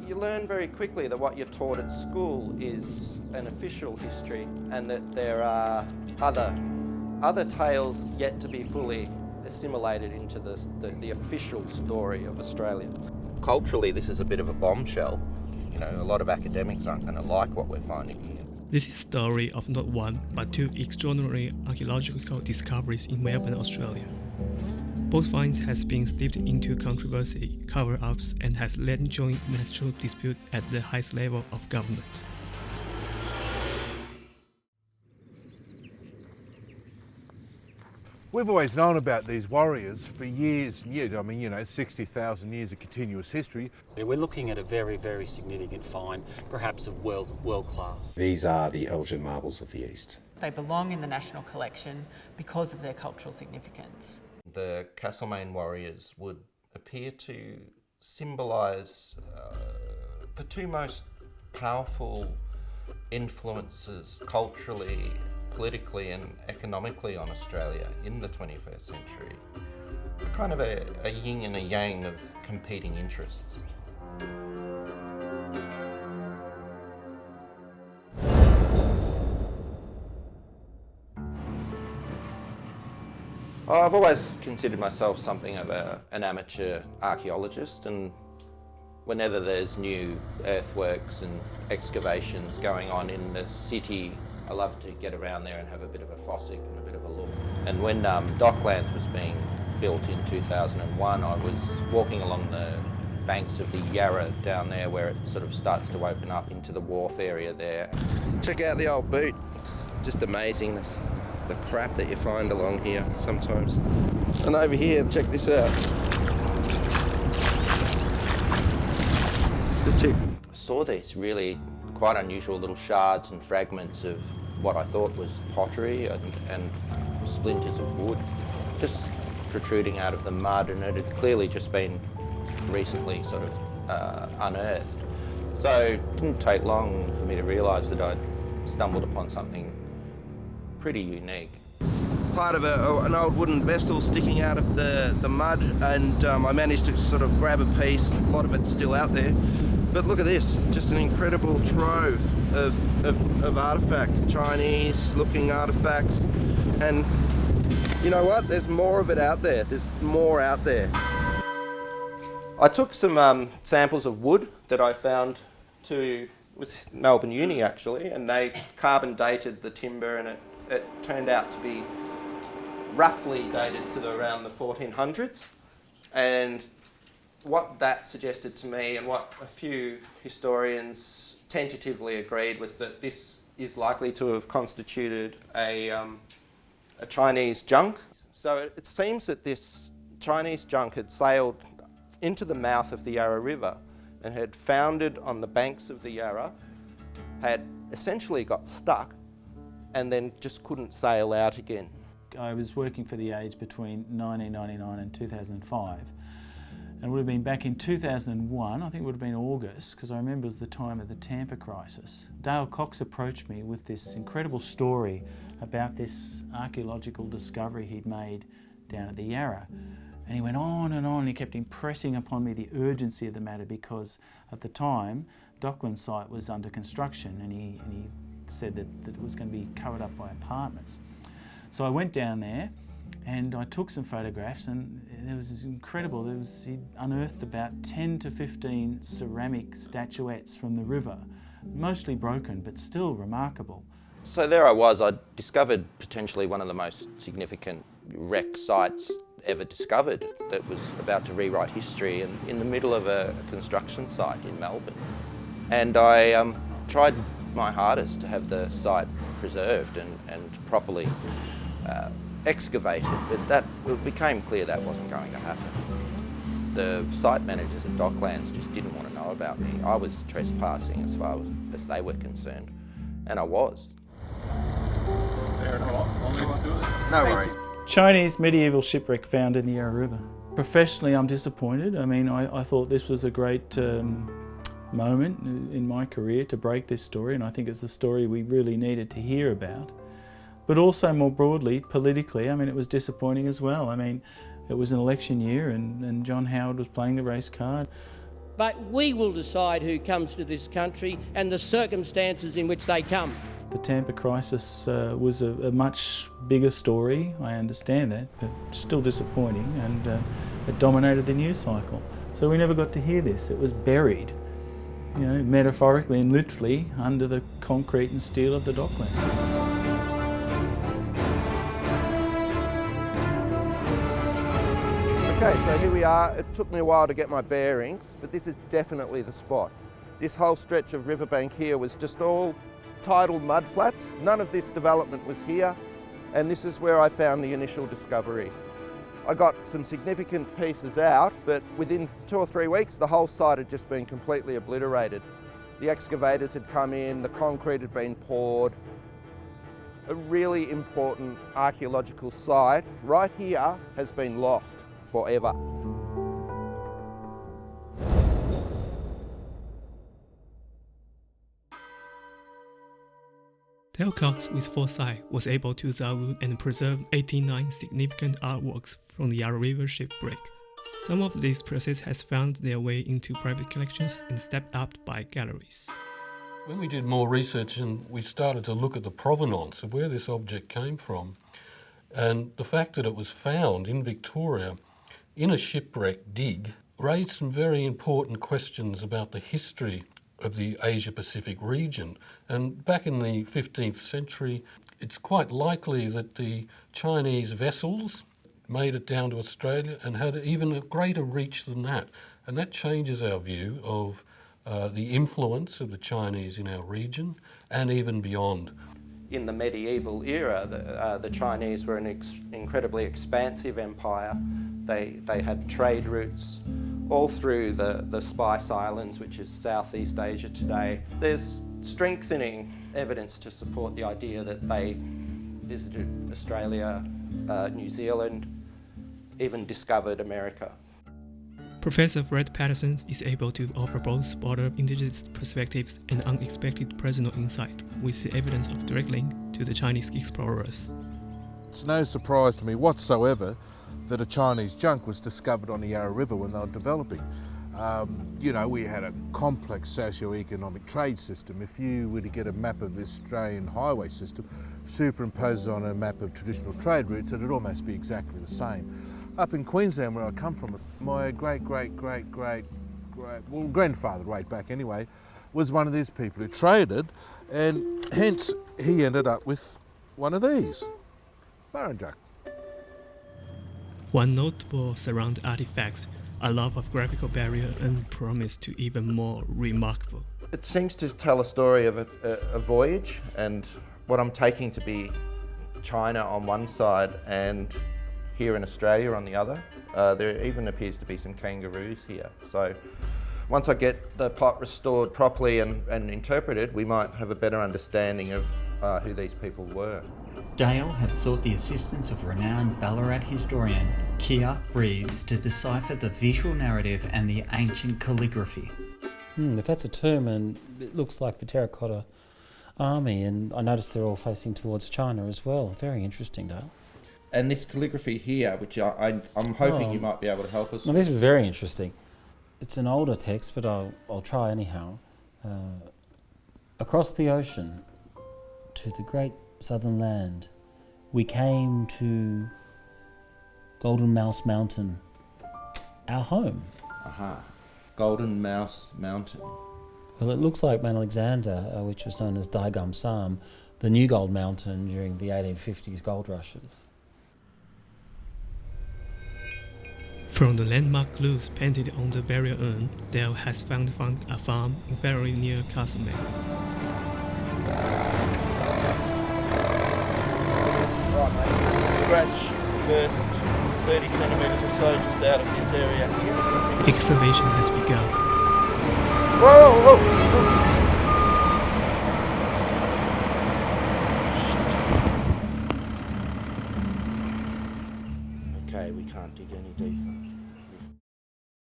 you learn very quickly that what you're taught at school is an official history and that there are other tales yet to be fully assimilated into the official story of Australia. Culturally, this is a bit of a bombshell. You know, a lot of academics aren't going to like what we're finding here. This is the story of not one, but two extraordinary archaeological discoveries in Melbourne, Australia. Both finds has been steeped into controversy, cover-ups, and has led joint national dispute at the highest level of government. We've always known about these warriors for years and years. I mean, you know, 60,000 years of continuous history. We're looking at a very, very significant find, perhaps of world class. These are the Elgin marbles of the East. They belong in the National Collection because of their cultural significance. The Castlemaine warriors would appear to symbolise the two most powerful influences culturally, politically and economically on Australia in the 21st century. Kind of a yin and a yang of competing interests. I've always considered myself something of an amateur archaeologist, and whenever there's new earthworks and excavations going on in the city, I love to get around there and have a bit of a fossick and a bit of a look. And when Docklands was being built in 2001, I was walking along the banks of the Yarra down there where it sort of starts to open up into the wharf area there. Check out the old boot. Just amazing, the crap that you find along here sometimes. And over here, check this out. Just a tip. I saw these really quite unusual little shards and fragments of what I thought was pottery and splinters of wood just protruding out of the mud, and it had clearly just been recently sort of unearthed. So it didn't take long for me to realise that I'd stumbled upon something pretty unique. Part of an old wooden vessel sticking out of the mud, and I managed to sort of grab a piece. A lot of it's still out there. But look at this, just an incredible trove of artefacts, Chinese-looking artefacts. And you know what? There's more of it out there. There's more out there. I took some samples of wood that I found it was Melbourne Uni actually, and they carbon dated the timber, and it turned out to be roughly dated to around the 1400s. And what that suggested to me, and what a few historians tentatively agreed, was that this is likely to have constituted a Chinese junk. So it seems that this Chinese junk had sailed into the mouth of the Yarra River and had foundered on the banks of the Yarra, had essentially got stuck, and then just couldn't sail out again. I was working for the Age between 1999 and 2005. And it would have been back in 2001, I think it would have been August, because I remember it was the time of the Tampa crisis. Dale Cox approached me with this incredible story about this archaeological discovery he'd made down at the Yarra. And he went on and on, he kept impressing upon me the urgency of the matter, because at the time, Docklands site was under construction, and he said that it was going to be covered up by apartments. So I went down there, and I took some photographs, and there was this incredible, he unearthed about 10 to 15 ceramic statuettes from the river, mostly broken, but still remarkable. So there I was, I discovered potentially one of the most significant wreck sites ever discovered that was about to rewrite history, and in the middle of a construction site in Melbourne. And I tried my hardest to have the site preserved and properly excavated, but it became clear that wasn't going to happen. The site managers at Docklands just didn't want to know about me. I was trespassing as far as they were concerned, and I was. No worries. Chinese medieval shipwreck found in the Yarra River. Professionally, I'm disappointed. I mean, I thought this was a great moment in my career to break this story, and I think it's the story we really needed to hear about. But also more broadly, politically, I mean, it was disappointing as well. I mean, it was an election year, and John Howard was playing the race card. but we will decide who comes to this country and the circumstances in which they come. The Tampa crisis was a much bigger story, I understand that, but still disappointing, and it dominated the news cycle. So we never got to hear this. It was buried, you know, metaphorically and literally under the concrete and steel of the docklands. Okay, so here we are. It took me a while to get my bearings, but this is definitely the spot. This whole stretch of riverbank here was just all tidal mudflats. None of this development was here, and this is where I found the initial discovery. I got some significant pieces out, but within 2 or 3 weeks, the whole site had just been completely obliterated. The excavators had come in, the concrete had been poured. A really important archaeological site right here has been lost forever. Dale Cox, with foresight, was able to salvage and preserve 89 significant artworks from the Yarra River shipwreck. Some of these pieces has found their way into private collections and stepped up by galleries. When we did more research and we started to look at the provenance of where this object came from, and the fact that it was found in Victoria in a shipwreck dig raised some very important questions about the history of the Asia-Pacific region. And back in the 15th century, it's quite likely that the Chinese vessels made it down to Australia and had even a greater reach than that. And that changes our view of the influence of the Chinese in our region and even beyond. In the medieval era, the Chinese were an incredibly expansive empire. They had trade routes all through the Spice Islands, which is Southeast Asia today. There's strengthening evidence to support the idea that they visited Australia, New Zealand, even discovered America. Professor Fred Patterson is able to offer both broader indigenous perspectives and unexpected personal insight, with the evidence of direct link to the Chinese explorers. It's no surprise to me whatsoever that a Chinese junk was discovered on the Yarra River when they were developing. You know, we had a complex socio-economic trade system. If you were to get a map of the Australian highway system, superimposed on a map of traditional trade routes, it'd almost be exactly the same. Up in Queensland, where I come from, my grandfather, right back anyway, was one of these people who traded, and hence he ended up with one of these, Burrinjuck. One notable surround artifact, a love of graphical barrier and promise to even more remarkable. It seems to tell a story of a voyage, and what I'm taking to be China on one side and here in Australia on the other. There even appears to be some kangaroos here. So once I get the pot restored properly and interpreted, we might have a better understanding of who these people were. Dale has sought the assistance of renowned Ballarat historian Kia Reeves to decipher the visual narrative and the ancient calligraphy. If that's a term, and it looks like the terracotta army, and I noticed they're all facing towards China as well. Very interesting, Dale. And this calligraphy here, which I'm hoping you might be able to help us with. This is very interesting. It's an older text, but I'll try anyhow. Across the ocean to the great southern land, we came to Golden Mouse Mountain, our home. Aha, Golden Mouse Mountain. Well, it looks like Mount Alexander, which was known as Daigam Sam, the new gold mountain during the 1850s gold rushes. From the landmark clues painted on the burial urn, Dale has found a farm very near CASTLEMAINE. Right, mate. Scratch the first 30 centimetres or so just out of this area here. Excavation has begun. Whoa, whoa, whoa!